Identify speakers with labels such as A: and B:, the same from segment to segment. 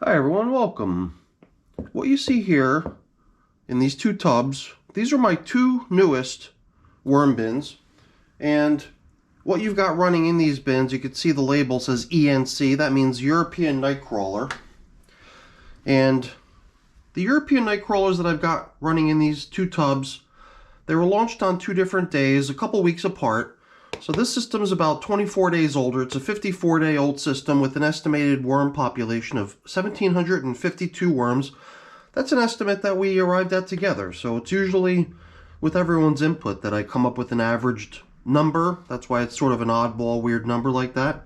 A: Hi everyone, welcome. What you see here in these two tubs, these are my two newest worm bins, and what you've got running in these bins, you can see the label says ENC, that means European Nightcrawler. And the European Nightcrawlers that I've got running in these two tubs, they were launched on 2 different days, a couple weeks apart. So this system is about 24 days older. It's a 54-day-old system with an estimated worm population of 1,752 worms. That's an estimate that we arrived at together. So it's usually with everyone's input that I come up with an averaged number. That's why it's sort of an oddball, weird number like that.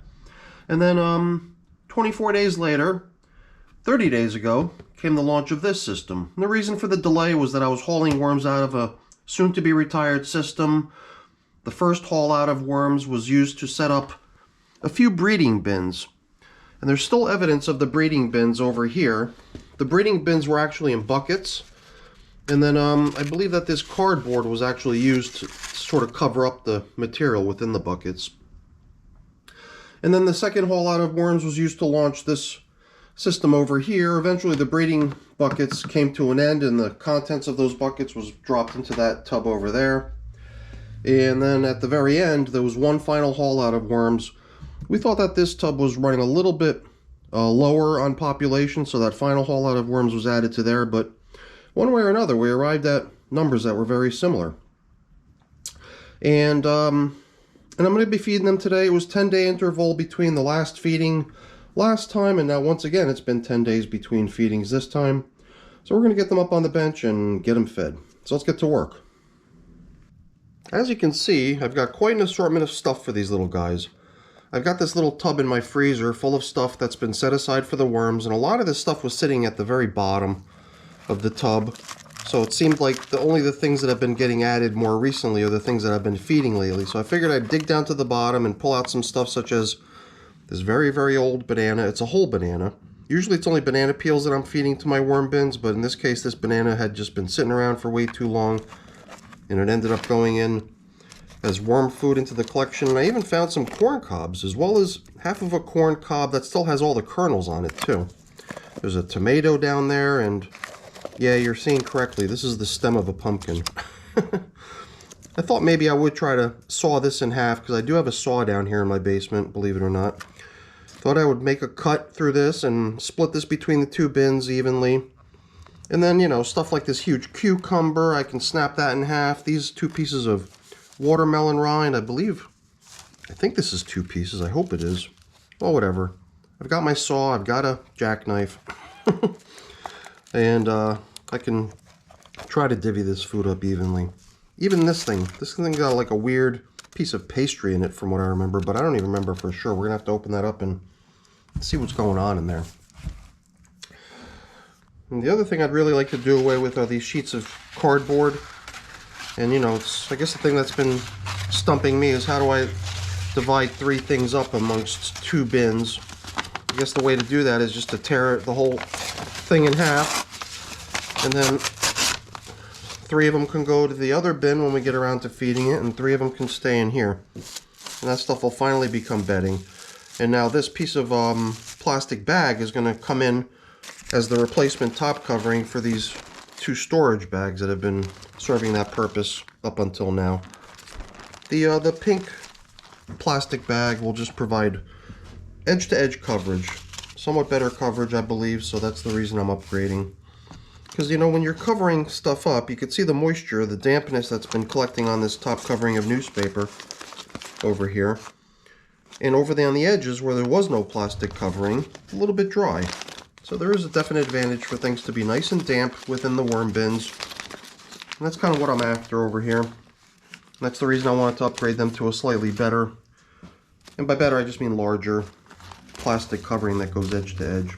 A: And then 24 days later, 30 days ago, came the launch of this system. And the reason for the delay was that I was hauling worms out of a soon-to-be-retired system. The first haul out of worms was used to set up a few breeding bins. And there's still evidence of the breeding bins over here. The breeding bins were actually in buckets. And then I believe that this cardboard was actually used to sort of cover up the material within the buckets. And then the second haul out of worms was used to launch this system over here. Eventually the breeding buckets came to an end and the contents of those buckets was dropped into that tub over there. And then at the very end, there was one final haul out of worms. We thought that this tub was running a little bit lower on population, so that final haul out of worms was added to there. But one way or another, we arrived at numbers that were very similar. And I'm going to be feeding them today. It was 10-day interval between the last feeding last time, and now once again, it's been 10 days between feedings this time. So we're going to get them up on the bench and get them fed. So let's get to work. As you can see, I've got quite an assortment of stuff for these little guys. I've got this little tub in my freezer full of stuff that's been set aside for the worms, and a lot of this stuff was sitting at the very bottom of the tub. So it seemed like only the things that have been getting added more recently are the things that I've been feeding lately. So I figured I'd dig down to the bottom and pull out some stuff such as this very, very old banana. It's a whole banana. Usually it's only banana peels that I'm feeding to my worm bins, but in this case this banana had just been sitting around for way too long. And it ended up going in as worm food into the collection. And I even found some corn cobs, as well as half of a corn cob that still has all the kernels on it too. There's a tomato down there, and yeah, you're seeing correctly, this is the stem of a pumpkin. I thought maybe I would try to saw this in half, because I do have a saw down here in my basement, believe it or not. Thought I would make a cut through this and split this between the two bins evenly. And then, you know, stuff like this huge cucumber, I can snap that in half. These 2 pieces of watermelon rind, I think this is 2 pieces, I hope it is. Well, whatever. I've got my saw, I've got a jackknife. And I can try to divvy this food up evenly. Even this thing got like a weird piece of pastry in it from what I remember, but I don't even remember for sure. We're gonna have to open that up and see what's going on in there. And the other thing I'd really like to do away with are these sheets of cardboard. And you know, I guess the thing that's been stumping me is how do I divide 3 things up amongst 2 bins. I guess the way to do that is just to tear the whole thing in half. And then 3 of them can go to the other bin when we get around to feeding it, and 3 of them can stay in here. And that stuff will finally become bedding. And now this piece of plastic bag is going to come in as the replacement top covering for these 2 storage bags that have been serving that purpose up until now. The pink plastic bag will just provide edge-to-edge coverage. Somewhat better coverage, I believe, so that's the reason I'm upgrading. Because, you know, when you're covering stuff up, you can see the moisture, the dampness that's been collecting on this top covering of newspaper over here. And over there on the edges, where there was no plastic covering, a little bit dry. So there is a definite advantage for things to be nice and damp within the worm bins. And that's kind of what I'm after over here. And that's the reason I wanted to upgrade them to a slightly better, and by better I just mean larger, plastic covering that goes edge to edge.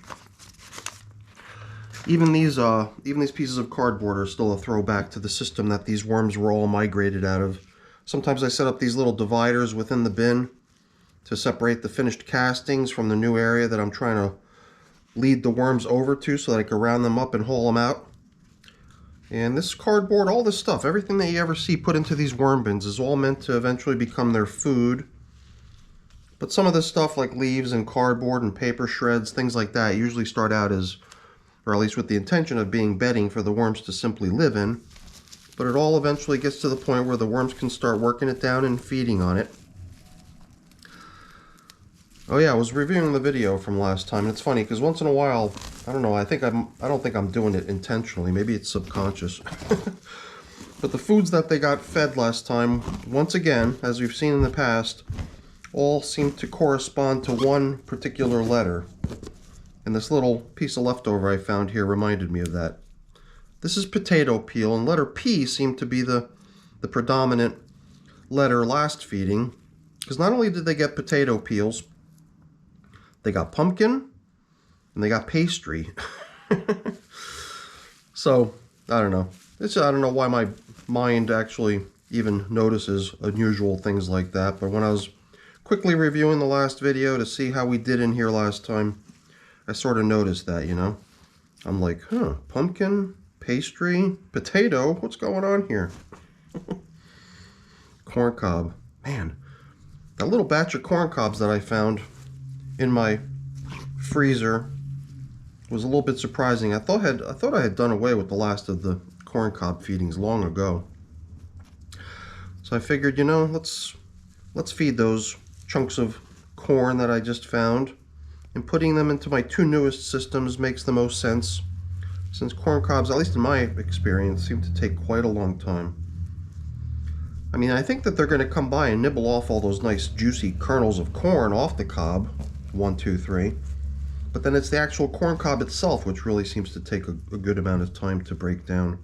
A: Even these pieces of cardboard are still a throwback to the system that these worms were all migrated out of. Sometimes I set up these little dividers within the bin to separate the finished castings from the new area that I'm trying to lead the worms over to so that I can round them up and haul them out. And this cardboard, all this stuff, everything that you ever see put into these worm bins is all meant to eventually become their food But some of this stuff like leaves and cardboard and paper shreds, things like that, usually start out as, or at least with the intention of being bedding for the worms to simply live in. But it all eventually gets to the point where the worms can start working it down and feeding on it. Oh yeah, I was reviewing the video from last time, and it's funny because once in a while, I don't know, I don't think I'm doing it intentionally. Maybe it's subconscious. But the foods that they got fed last time, once again, as we've seen in the past, all seem to correspond to one particular letter. And this little piece of leftover I found here reminded me of that. This is potato peel, and letter P seemed to be the predominant letter last feeding. Because not only did they get potato peels, they got pumpkin, and they got pastry. So, I don't know. I don't know why my mind actually even notices unusual things like that, but when I was quickly reviewing the last video to see how we did in here last time, I sort of noticed that, you know. I'm like, huh, pumpkin, pastry, potato, what's going on here? Corn cob. Man, that little batch of corn cobs that I found in my freezer was a little bit surprising. I thought I had done away with the last of the corn cob feedings long ago. So I figured, you know, let's feed those chunks of corn that I just found, and putting them into my two newest systems makes the most sense, since corn cobs, at least in my experience, seem to take quite a long time. I mean, I think that they're going to come by and nibble off all those nice juicy kernels of corn off the cob, 1, 2, 3. But then it's the actual corn cob itself which really seems to take a good amount of time to break down.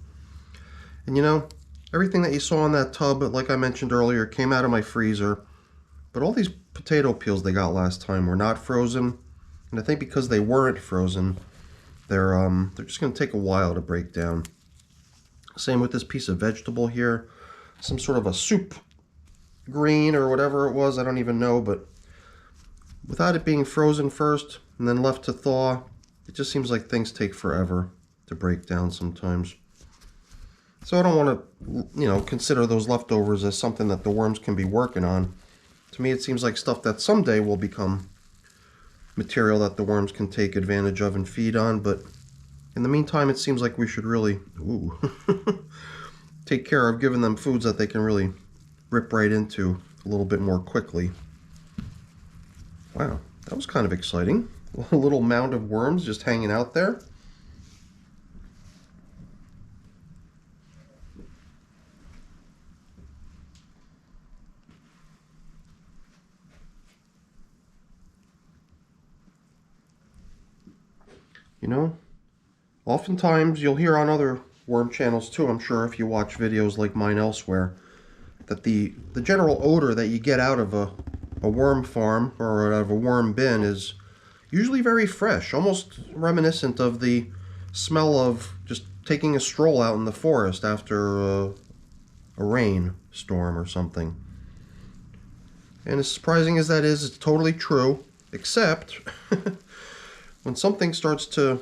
A: And you know, everything that you saw in that tub, like I mentioned earlier, came out of my freezer. But all these potato peels they got last time were not frozen. And I think because they weren't frozen, they're just going to take a while to break down. Same with this piece of vegetable here. Some sort of a soup green or whatever it was, I don't even know, but without it being frozen first and then left to thaw, it just seems like things take forever to break down sometimes. So I don't want to, you know, consider those leftovers as something that the worms can be working on. To me, it seems like stuff that someday will become material that the worms can take advantage of and feed on, but in the meantime, it seems like we should really take care of giving them foods that they can really rip right into a little bit more quickly. Wow, that was kind of exciting. A little mound of worms just hanging out there. You know, oftentimes you'll hear on other worm channels too, I'm sure, if you watch videos like mine elsewhere, that the general odor that you get out of a worm farm or out of a worm bin is usually very fresh, almost reminiscent of the smell of just taking a stroll out in the forest after a rain storm or something. And as surprising as that is, it's totally true, except when something starts to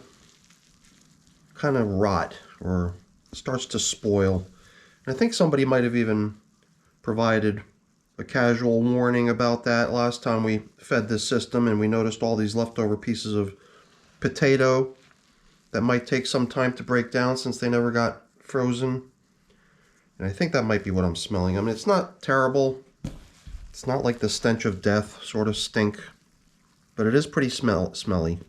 A: kind of rot or starts to spoil. And I think somebody might have even provided a casual warning about that last time we fed this system, and we noticed all these leftover pieces of potato that might take some time to break down since they never got frozen. And I think that might be what I'm smelling. I mean, it's not terrible. It's not like the stench of death sort of stink, but it is pretty smelly.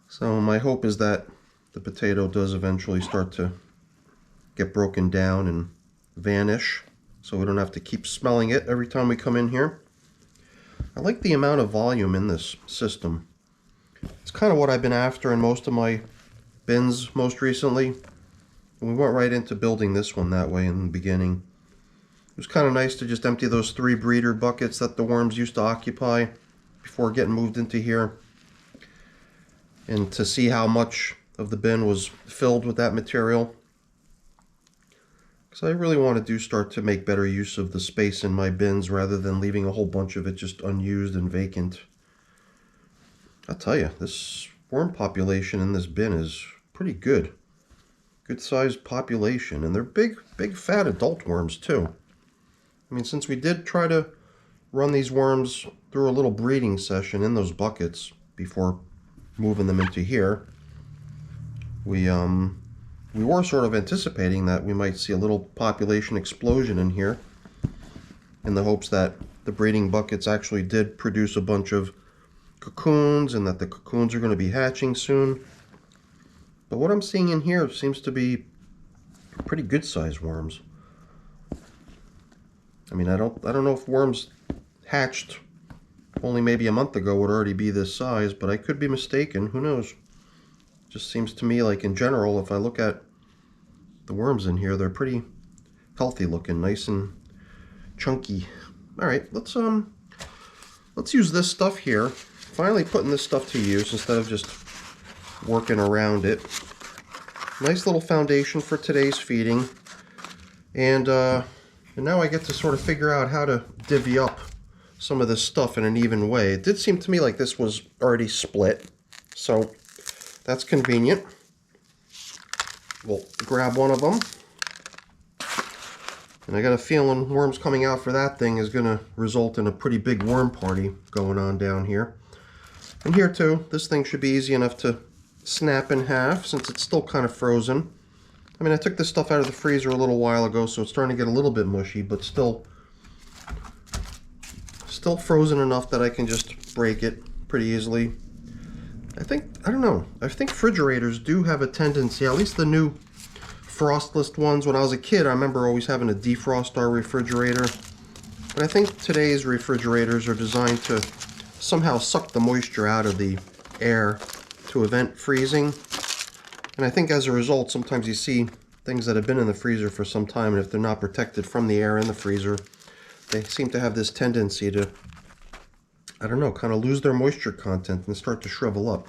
A: So my hope is that the potato does eventually start to get broken down and vanish, so we don't have to keep smelling it every time we come in here. I like the amount of volume in this system. It's kind of what I've been after in most of my bins most recently. And we went right into building this one that way in the beginning. It was kind of nice to just empty those 3 breeder buckets that the worms used to occupy before getting moved into here, and to see how much of the bin was filled with that material. Because I really want to start to make better use of the space in my bins rather than leaving a whole bunch of it just unused and vacant. I'll tell you, this worm population in this bin is pretty good. Good sized population, and they're big fat adult worms too. I mean, since we did try to run these worms through a little breeding session in those buckets before moving them into here. We were sort of anticipating that we might see a little population explosion in here, in the hopes that the breeding buckets actually did produce a bunch of cocoons and that the cocoons are going to be hatching soon. But what I'm seeing in here seems to be pretty good sized worms. I mean, I don't know if worms hatched only maybe a month ago would already be this size, but I could be mistaken. Who knows? Just seems to me like in general, if I look at the worms in here, they're pretty healthy looking, nice and chunky. All right, let's use this stuff here. Finally putting this stuff to use instead of just working around it. Nice little foundation for today's feeding. And now I get to sort of figure out how to divvy up some of this stuff in an even way. It did seem to me like this was already split, so that's convenient. We'll grab one of them. And I got a feeling worms coming out for that thing is going to result in a pretty big worm party going on down here. And here too, this thing should be easy enough to snap in half since it's still kind of frozen. I mean, I took this stuff out of the freezer a little while ago, so it's starting to get a little bit mushy, but still frozen enough that I can just break it pretty easily. I don't know, I think refrigerators do have a tendency, at least the new frostless ones. When I was a kid, I remember always having to defrost our refrigerator. But I think today's refrigerators are designed to somehow suck the moisture out of the air to prevent freezing. And I think as a result, sometimes you see things that have been in the freezer for some time, and if they're not protected from the air in the freezer, they seem to have this tendency to, I don't know, kind of lose their moisture content and start to shrivel up.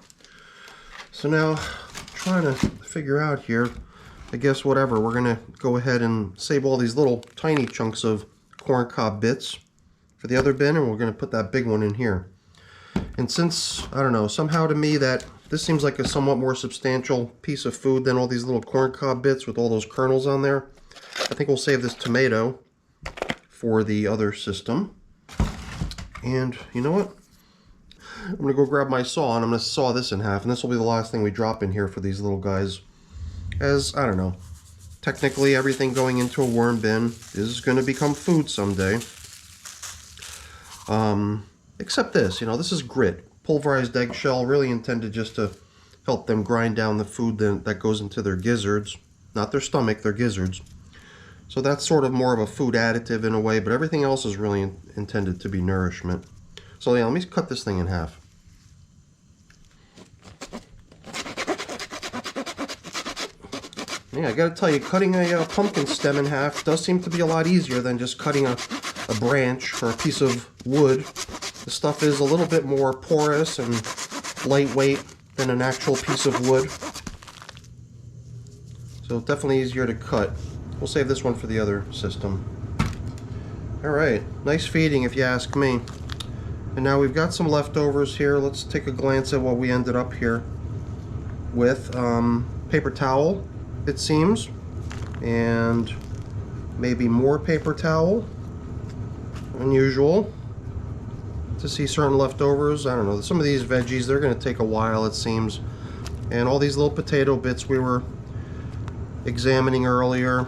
A: So now, I'm trying to figure out here, I guess whatever, we're going to go ahead and save all these little tiny chunks of corn cob bits for the other bin, and we're going to put that big one in here. And since, I don't know, somehow to me that this seems like a somewhat more substantial piece of food than all these little corn cob bits with all those kernels on there, I think we'll save this tomato for the other system. And you know what? I'm going to go grab my saw and I'm going to saw this in half, and this will be the last thing we drop in here for these little guys. As, I don't know, technically everything going into a worm bin is going to become food someday. Except this, you know, this is grit. Pulverized eggshell, really intended just to help them grind down the food that goes into their gizzards. Not their stomach, their gizzards. So that's sort of more of a food additive in a way, but everything else is really intended to be nourishment. So yeah, let me cut this thing in half. Yeah, I gotta tell you, cutting a pumpkin stem in half does seem to be a lot easier than just cutting a branch or a piece of wood. The stuff is a little bit more porous and lightweight than an actual piece of wood. So definitely easier to cut. We'll save this one for the other system. Alright, nice feeding if you ask me. And now we've got some leftovers here. Let's take a glance at what we ended up here with. Paper towel, it seems, and maybe more paper towel. Unusual to see certain leftovers. I don't know, some of these veggies, they're going to take a while, it seems. And all these little potato bits we were examining earlier,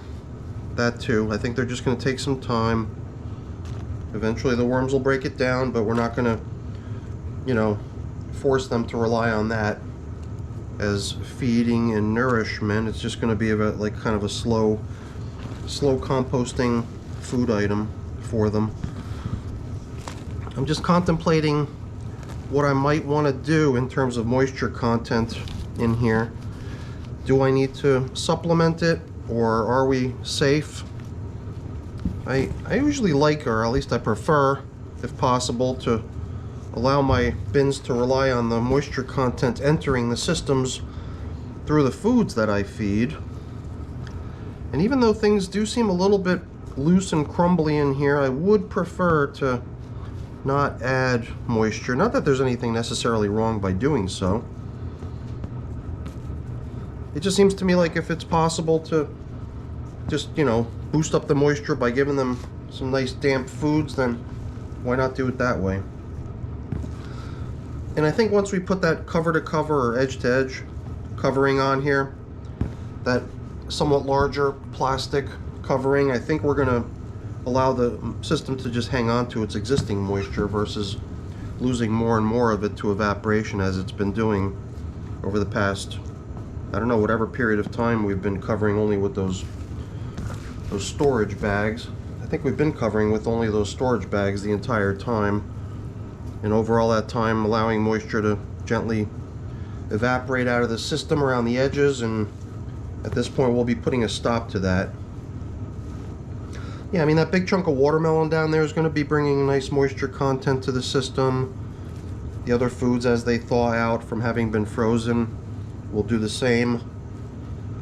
A: that too. I think they're just going to take some time. Eventually the worms will break it down, but we're not going to, you know, force them to rely on that as feeding and nourishment. It's just going to be about like kind of a slow composting food item for them. I'm just contemplating what I might want to do in terms of moisture content in here. Do I need to supplement it, or are we safe? I usually like, or at least I prefer, if possible, to allow my bins to rely on the moisture content entering the systems through the foods that I feed. And even though things do seem a little bit loose and crumbly in here, I would prefer to not add moisture. Not that there's anything necessarily wrong by doing so. It just seems to me like if it's possible to just, you know, boost up the moisture by giving them some nice damp foods, then why not do it that way? And I think once we put that cover to cover or edge to edge covering on here, that somewhat larger plastic covering, I think we're going to allow the system to just hang on to its existing moisture versus losing more and more of it to evaporation as it's been doing over the past, I don't know, whatever period of time we've been covering only with those storage bags. I think we've been covering with only those storage bags the entire time, and over all that time allowing moisture to gently evaporate out of the system around the edges, and at this point we'll be putting a stop to that. Yeah, I mean, that big chunk of watermelon down there is going to be bringing nice moisture content to the system. The other foods, as they thaw out from having been frozen, will do the same.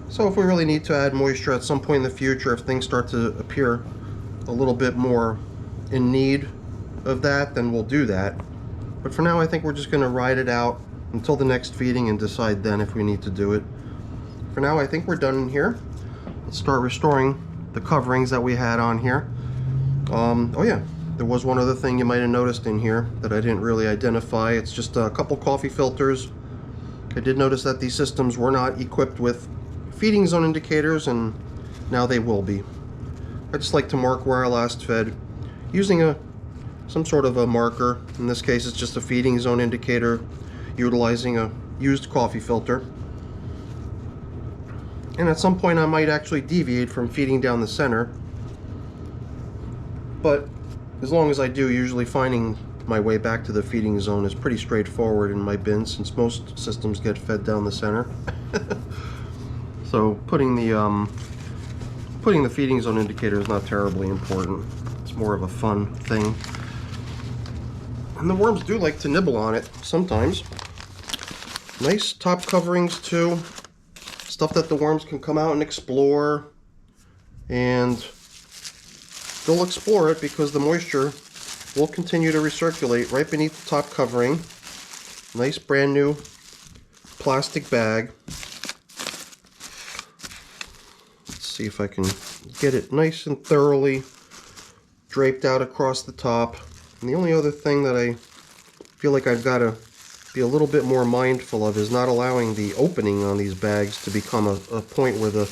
A: So if we really need to add moisture at some point in the future, if things start to appear a little bit more in need of that, then we'll do that. But for now, I think we're just going to ride it out until the next feeding and decide then if we need to do it. For now, I think we're done in here. Let's start restoring the coverings that we had on here. Oh yeah, there was one other thing you might have noticed in here that I didn't really identify. It's just a couple coffee filters. I did notice that these systems were not equipped with feeding zone indicators, and now they will be. I just like to mark where I last fed using some sort of a marker. In this case, it's just a feeding zone indicator utilizing a used coffee filter. And at some point I might actually deviate from feeding down the center, but as long as I do, usually finding my way back to the feeding zone is pretty straightforward in my bin, since most systems get fed down the center. So putting the feeding zone indicator is not terribly important. It's more of a fun thing. And the worms do like to nibble on it sometimes. Nice top coverings too. Stuff that the worms can come out and explore, and they'll explore it because the moisture will continue to recirculate right beneath the top covering. Nice brand new plastic bag. Let's see if I can get it nice and thoroughly draped out across the top. And the only other thing that I feel like I've got to be a little bit more mindful of is not allowing the opening on these bags to become a point where the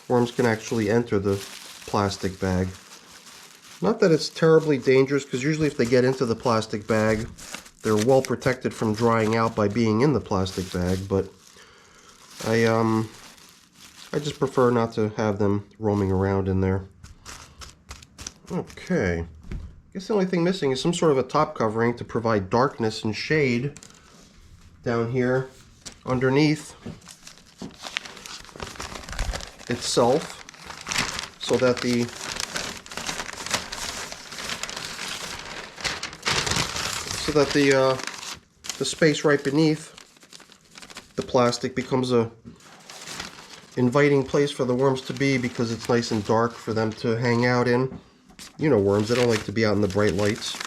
A: worms can actually enter the plastic bag. Not that it's terribly dangerous, because usually if they get into the plastic bag, they're well protected from drying out by being in the plastic bag, but I just prefer not to have them roaming around in there. Okay, I guess the only thing missing is some sort of a top covering to provide darkness and shade down here underneath itself, so that the space right beneath the plastic becomes a inviting place for the worms to be, because it's nice and dark for them to hang out in. You know, worms, they don't like to be out in the bright lights.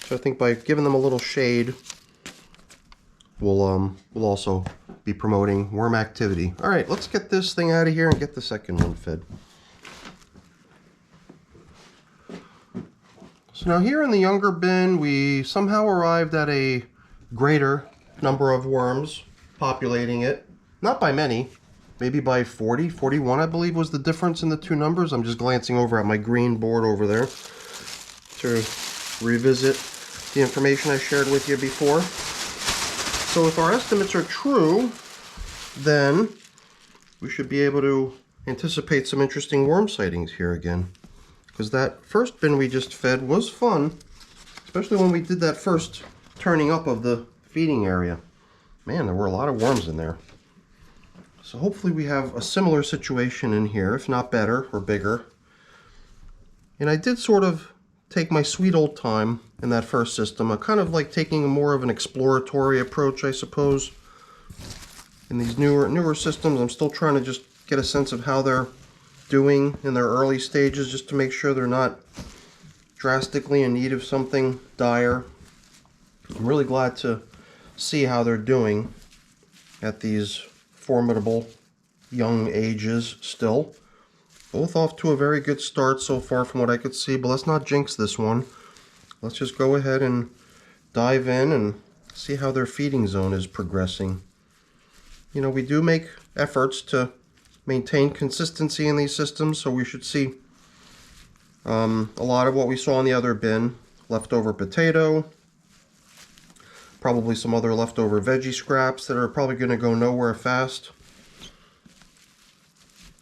A: So I think by giving them a little shade, we'll also be promoting worm activity. All right, let's get this thing out of here and get the second one fed. So now here in the younger bin, we somehow arrived at a greater number of worms populating it. Not by many, maybe by 40, 41 I believe was the difference in the two numbers. I'm just glancing over at my green board over there to revisit the information I shared with you before. So if our estimates are true, then we should be able to anticipate some interesting worm sightings here again. Because that first bin we just fed was fun, especially when we did that first turning up of the feeding area. Man, there were a lot of worms in there. So hopefully we have a similar situation in here, if not better or bigger. And I did sort of take my sweet old time in that first system. I kind of like taking more of an exploratory approach, I suppose. In these newer systems, I'm still trying to just get a sense of how they're doing in their early stages, just to make sure they're not drastically in need of something dire. I'm really glad to see how they're doing at these formidable young ages still. Both off to a very good start so far from what I could see, but let's not jinx this one. let's just go ahead and dive in and see how their feeding zone is progressing. You know, we do make efforts to maintain consistency in these systems, so we should see a lot of what we saw in the other bin. Leftover potato, probably some other leftover veggie scraps that are probably going to go nowhere fast.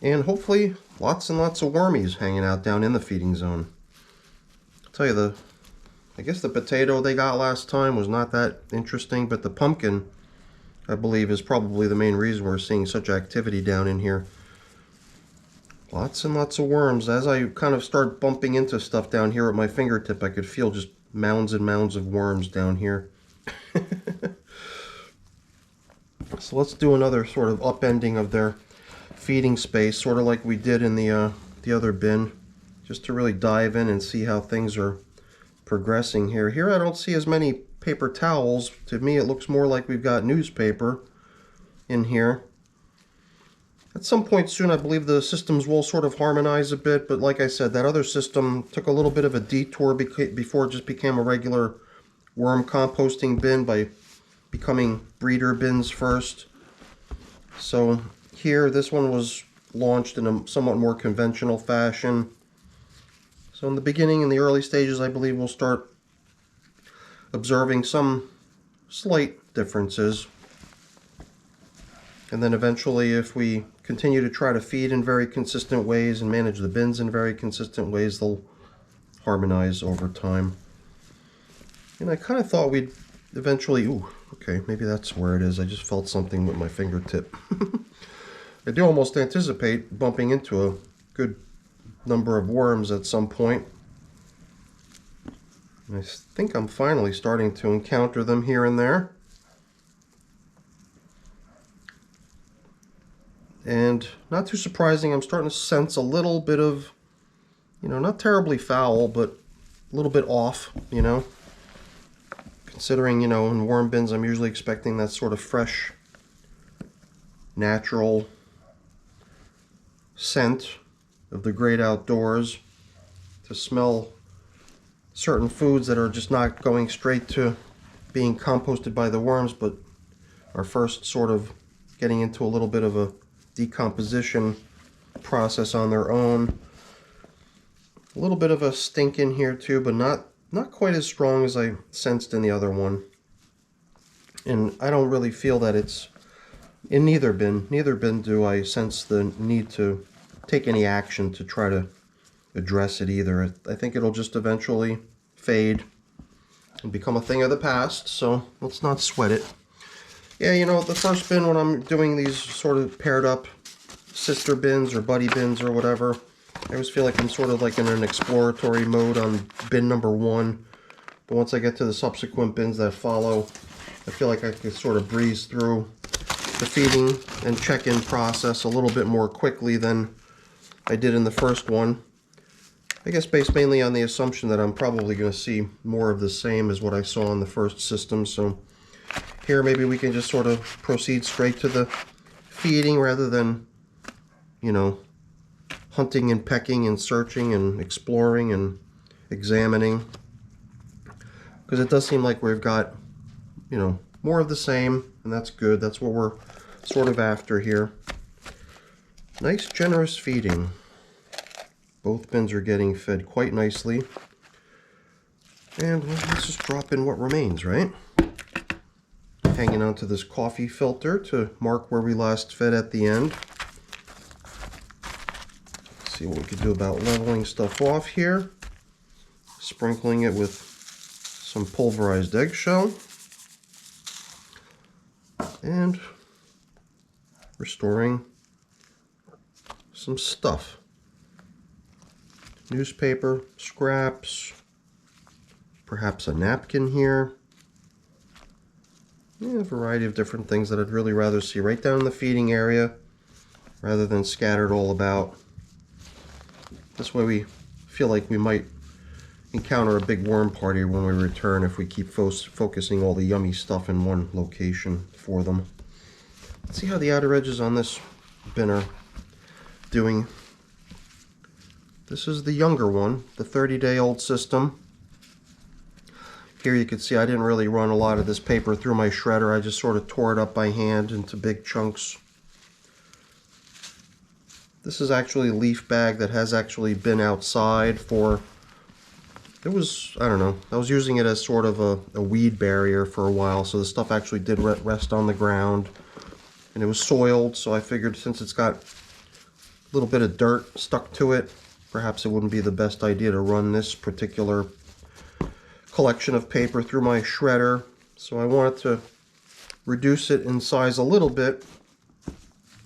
A: And hopefully lots and lots of wormies hanging out down in the feeding zone. I'll tell you, I guess the potato they got last time was not that interesting, but the pumpkin, I believe, is probably the main reason we're seeing such activity down in here. Lots and lots of worms. As I kind of start bumping into stuff down here at my fingertip, I could feel just mounds and mounds of worms down here. So let's do another sort of upending of their feeding space, sort of like we did in the other bin, just to really dive in and see how things are progressing here. Here I don't see as many paper towels. To me it looks more like we've got newspaper in here. At some point soon I believe the systems will sort of harmonize a bit, but like I said, that other system took a little bit of a detour before it just became a regular worm composting bin by becoming breeder bins first. So here, this one was launched in a somewhat more conventional fashion. So in the beginning, in the early stages, I believe we'll start observing some slight differences. And then eventually, if we continue to try to feed in very consistent ways and manage the bins in very consistent ways, they'll harmonize over time. And I kind of thought we'd eventually, ooh, okay, maybe that's where it is. I just felt something with my fingertip. I do almost anticipate bumping into a good number of worms at some point. And I think I'm finally starting to encounter them here and there. And not too surprising, I'm starting to sense a little bit of, you know, not terribly foul, but a little bit off, you know. Considering, you know, in worm bins I'm usually expecting that sort of fresh, natural scent of the great outdoors, to smell certain foods that are just not going straight to being composted by the worms, but are first sort of getting into a little bit of a decomposition process on their own. A little bit of a stink in here too, but not quite as strong as I sensed in the other one. And I don't really feel that it's in neither bin. Neither bin do I sense the need to take any action to try to address it either. I think it'll just eventually fade and become a thing of the past, so let's not sweat it. Yeah, you know, the first bin, when I'm doing these sort of paired up sister bins or buddy bins or whatever, I always feel like I'm sort of like in an exploratory mode on bin number 1. But once I get to the subsequent bins that follow, I feel like I can sort of breeze through the feeding and check-in process a little bit more quickly than I did in the first one. I guess based mainly on the assumption that I'm probably going to see more of the same as what I saw in the first system. So here maybe we can just sort of proceed straight to the feeding rather than, you know, hunting and pecking and searching and exploring and examining. Because it does seem like we've got, you know, more of the same, and that's good. That's what we're sort of after here. Nice generous feeding. Both bins are getting fed quite nicely. And well, let's just drop in what remains, right? Hanging onto this coffee filter to mark where we last fed at the end. Let's see what we can do about leveling stuff off here. Sprinkling it with some pulverized eggshell. And restoring some stuff. Newspaper, scraps, perhaps a napkin here. Yeah, a variety of different things that I'd really rather see right down in the feeding area rather than scattered all about. This way we feel like we might encounter a big worm party when we return if we keep focusing all the yummy stuff in one location for them. Let's see how the outer edges on this bin are doing. This is the younger one, the 30-day-old system. Here you can see I didn't really run a lot of this paper through my shredder. I just sort of tore it up by hand into big chunks. This is actually a leaf bag that has actually been outside for, it was, I don't know, I was using it as sort of a weed barrier for a while, so the stuff actually did rest on the ground. And it was soiled, so I figured since it's got a little bit of dirt stuck to it, perhaps it wouldn't be the best idea to run this particular collection of paper through my shredder. So I wanted to reduce it in size a little bit.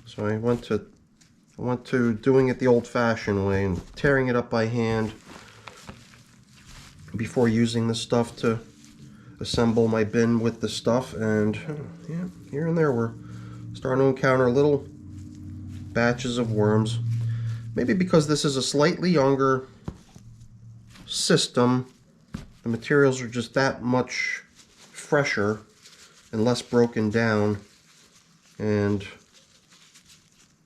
A: So I went to doing it the old-fashioned way and tearing it up by hand before using the stuff to assemble my bin with the stuff. And yeah, here and there we're starting to encounter little batches of worms. Maybe because this is a slightly younger system, the materials are just that much fresher and less broken down, and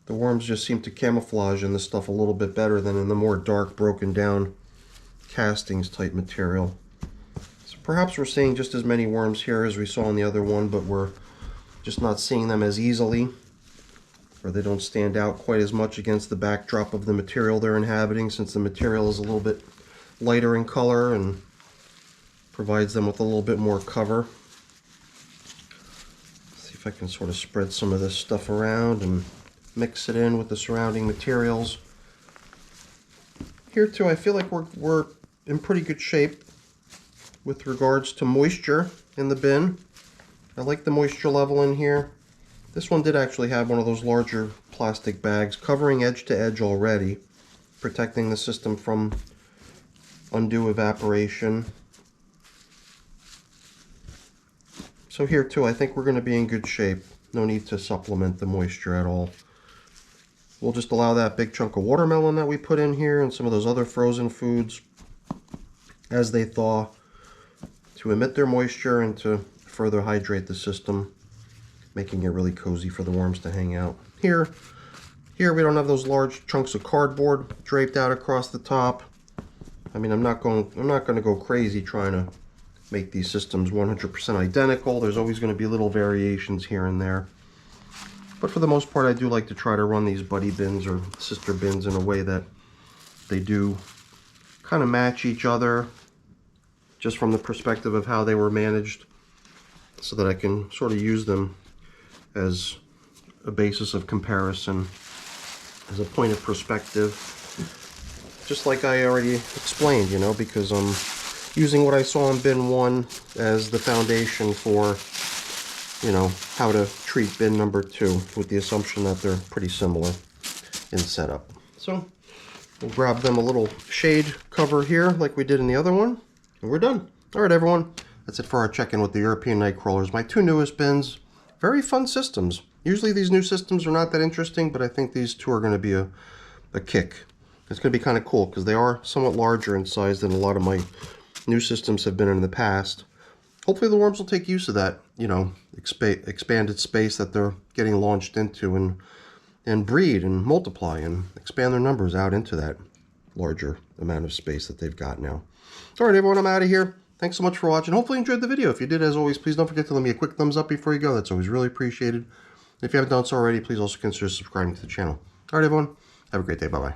A: the worms just seem to camouflage in this stuff a little bit better than in the more dark, broken down castings type material. So perhaps we're seeing just as many worms here as we saw in the other one, but we're just not seeing them as easily, or they don't stand out quite as much against the backdrop of the material they're inhabiting, since the material is a little bit lighter in color and provides them with a little bit more cover. Let's see if I can sort of spread some of this stuff around and mix it in with the surrounding materials. Here too, I feel like we're in pretty good shape with regards to moisture in the bin. I like the moisture level in here. This one did actually have one of those larger plastic bags covering edge to edge already, protecting the system from undue evaporation. So here too, I think we're going to be in good shape. No need to supplement the moisture at all. We'll just allow that big chunk of watermelon that we put in here and some of those other frozen foods as they thaw to emit their moisture and to further hydrate the system, making it really cozy for the worms to hang out. Here we don't have those large chunks of cardboard draped out across the top. I mean, I'm not going to go crazy trying to make these systems 100% identical. There's always going to be little variations here and there. But for the most part, I do like to try to run these buddy bins or sister bins in a way that they do kind of match each other, just from the perspective of how they were managed, so that I can sort of use them as a basis of comparison, as a point of perspective. Just like I already explained, you know, because I'm using what I saw in bin 1 as the foundation for, you know, how to treat bin number 2, with the assumption that they're pretty similar in setup. So we'll grab them a little shade cover here like we did in the other one, and we're done. All right, everyone, that's it for our check-in with the European nightcrawlers, my 2 newest bins. Very fun systems. Usually these new systems are not that interesting, but I think these 2 are going to be a kick. It's going to be kind of cool because they are somewhat larger in size than a lot of my new systems have been in the past. Hopefully the worms will take use of that, you know, expanded space that they're getting launched into, and breed and multiply and expand their numbers out into that larger amount of space that they've got now. All right, everyone, I'm out of here. Thanks so much for watching. Hopefully you enjoyed the video. If you did, as always, please don't forget to leave me a quick thumbs up before you go. That's always really appreciated. If you haven't done so already, please also consider subscribing to the channel. All right, everyone, have a great day. Bye-bye.